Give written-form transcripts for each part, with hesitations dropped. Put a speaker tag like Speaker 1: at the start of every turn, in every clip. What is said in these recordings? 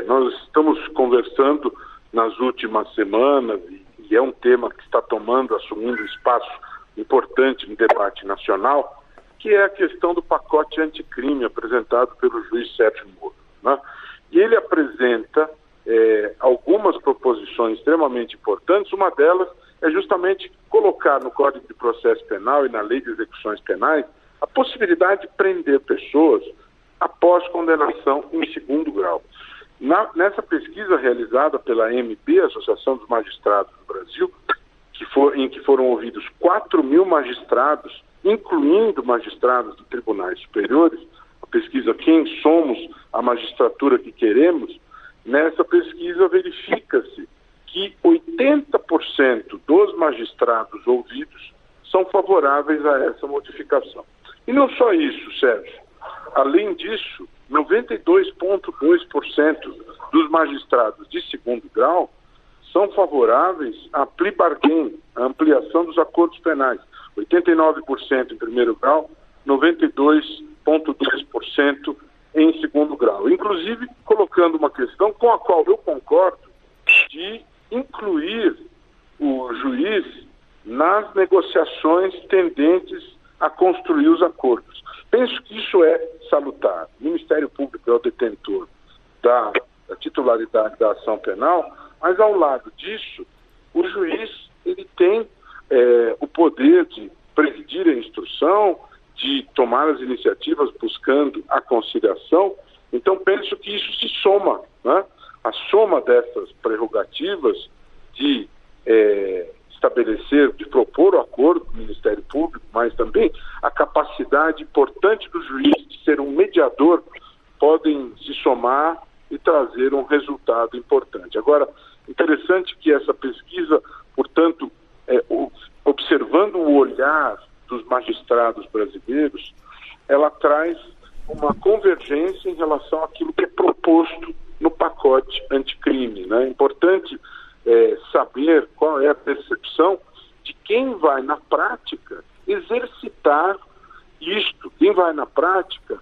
Speaker 1: Nós estamos conversando nas últimas semanas, e é um tema que está assumindo um espaço importante no debate nacional, que é a questão do pacote anticrime apresentado pelo juiz Sérgio Moro, né? E ele apresenta algumas proposições extremamente importantes. Uma delas é justamente colocar no Código de Processo Penal e na Lei de Execuções Penais a possibilidade de prender pessoas após condenação em segundo grau. Nessa pesquisa realizada pela AMB, Associação dos Magistrados do Brasil, em que foram ouvidos 4.000 magistrados, incluindo magistrados de tribunais superiores, a pesquisa Quem Somos, a Magistratura que Queremos, nessa pesquisa verifica-se que 80% dos magistrados ouvidos são favoráveis a essa modificação. E não só isso, Sérgio. Além disso, 92,2% dos magistrados de segundo grau são favoráveis à plea bargain, à ampliação dos acordos penais. 89% em primeiro grau, 92,2% em segundo grau. Inclusive, colocando uma questão com a qual eu concordo, de incluir o juiz nas negociações tendentes a construir os acordos. Penso que isso é salutar. O Ministério Público é o detentor da titularidade da ação penal, mas ao lado disso, o juiz ele tem o poder de presidir a instrução, de tomar as iniciativas buscando a conciliação. Então penso que isso se soma, né? A soma dessas prerrogativas de estabelecer, de propor o acordo do Ministério Público, mas também a capacidade importante do juiz de ser um mediador, podem se somar e trazer um resultado importante. Agora, interessante que essa pesquisa, portanto, observando o olhar dos magistrados brasileiros, ela traz uma convergência em relação àquilo que é proposto no pacote anticrime, né? É importante saber qual é a percepção de quem vai na prática exercitar isto, quem vai na prática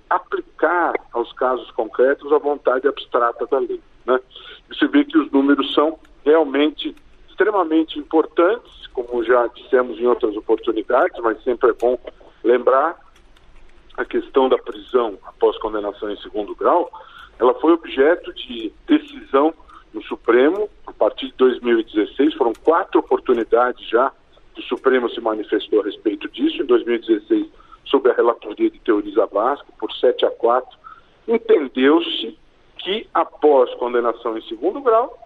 Speaker 1: aplicar aos casos concretos a vontade abstrata da lei, né? Você vê que os números são realmente extremamente importantes, como já dissemos em outras oportunidades, mas sempre é bom lembrar a questão da prisão após condenação em segundo grau. Ela foi objeto de decisão no Supremo a partir de 2016, foram 4 oportunidades já que o Supremo se manifestou a respeito disso. Em 2016, sob a relatoria de Teori Zavascki, por 7-4, entendeu-se que após condenação em segundo grau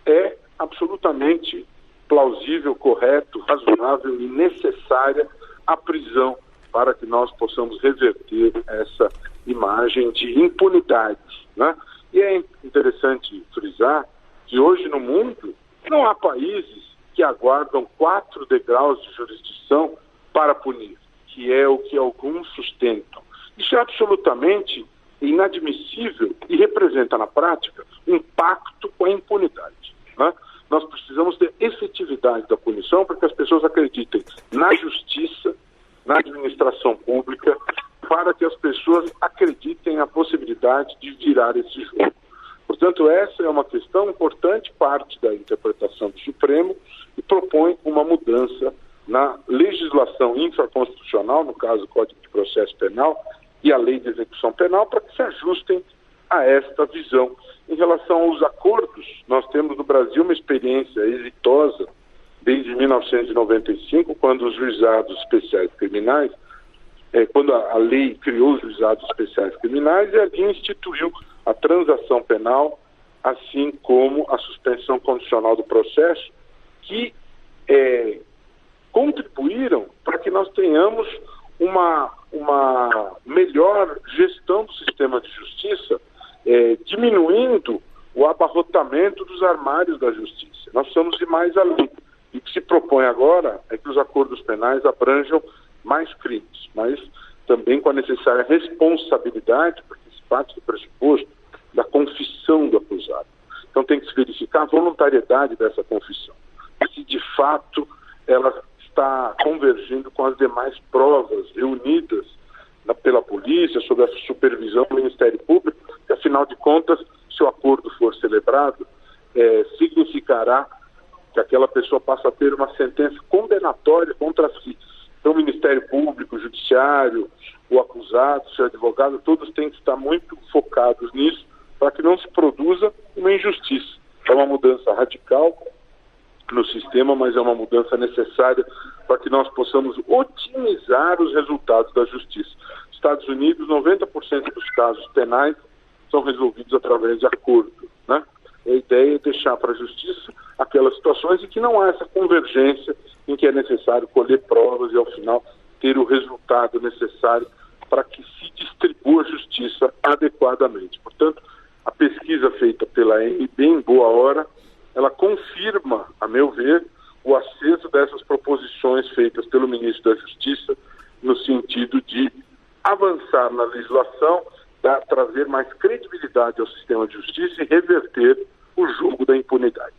Speaker 1: é absolutamente plausível, correto, razoável e necessária a prisão para que nós possamos reverter essa imagem de impunidade, né? E é interessante frisar que hoje no mundo não há países que aguardam 4 degraus de jurisdição para punir, que é o que alguns sustentam. Isso é absolutamente inadmissível e representa na prática um pacto com a impunidade, né? Nós precisamos ter efetividade da punição para que as pessoas acreditem na justiça, na administração pública, para que as pessoas acreditem na possibilidade de virar esse jogo. Portanto, essa é uma questão importante, parte da interpretação do Supremo, e propõe uma mudança na legislação infraconstitucional, no caso o Código de Processo Penal e a Lei de Execução Penal, para que se ajustem a esta visão. Em relação aos acordos, nós temos no Brasil uma experiência exitosa desde 1995, quando os juizados especiais criminais, quando a lei criou os juizados especiais criminais e ali instituiu a transação penal, assim como a suspensão condicional do processo, que contribuíram para que nós tenhamos uma melhor gestão do sistema de justiça, diminuindo o abarrotamento dos armários da justiça. Nós precisamos ir mais além. E o que se propõe agora é que os acordos penais abranjam mais crimes, mas também com a necessária responsabilidade, porque se parte do pressuposto da confissão do acusado. Então tem que se verificar a voluntariedade dessa confissão, se de fato ela está convergindo com as demais provas reunidas pela polícia, Justiça, sob a supervisão do Ministério Público, que, afinal de contas, se o acordo for celebrado, significará que aquela pessoa passa a ter uma sentença condenatória contra si. Então, o Ministério Público, o Judiciário, o acusado, o seu advogado, todos têm que estar muito focados nisso para que não se produza uma injustiça. É uma mudança radical no sistema, mas é uma mudança necessária para que nós possamos otimizar os resultados da justiça. Nos Estados Unidos, 90% dos casos penais são resolvidos através de acordo, né? A ideia é deixar para a justiça aquelas situações em que não há essa convergência, em que é necessário colher provas e, ao final, ter o resultado necessário para que se distribua a justiça adequadamente. Portanto, a pesquisa feita pela ANB, em boa hora, ela confirma, a meu ver, o acesso dessas proposições feitas pelo ministro da Justiça no sentido de avançar na legislação, trazer mais credibilidade ao sistema de justiça e reverter o jogo da impunidade.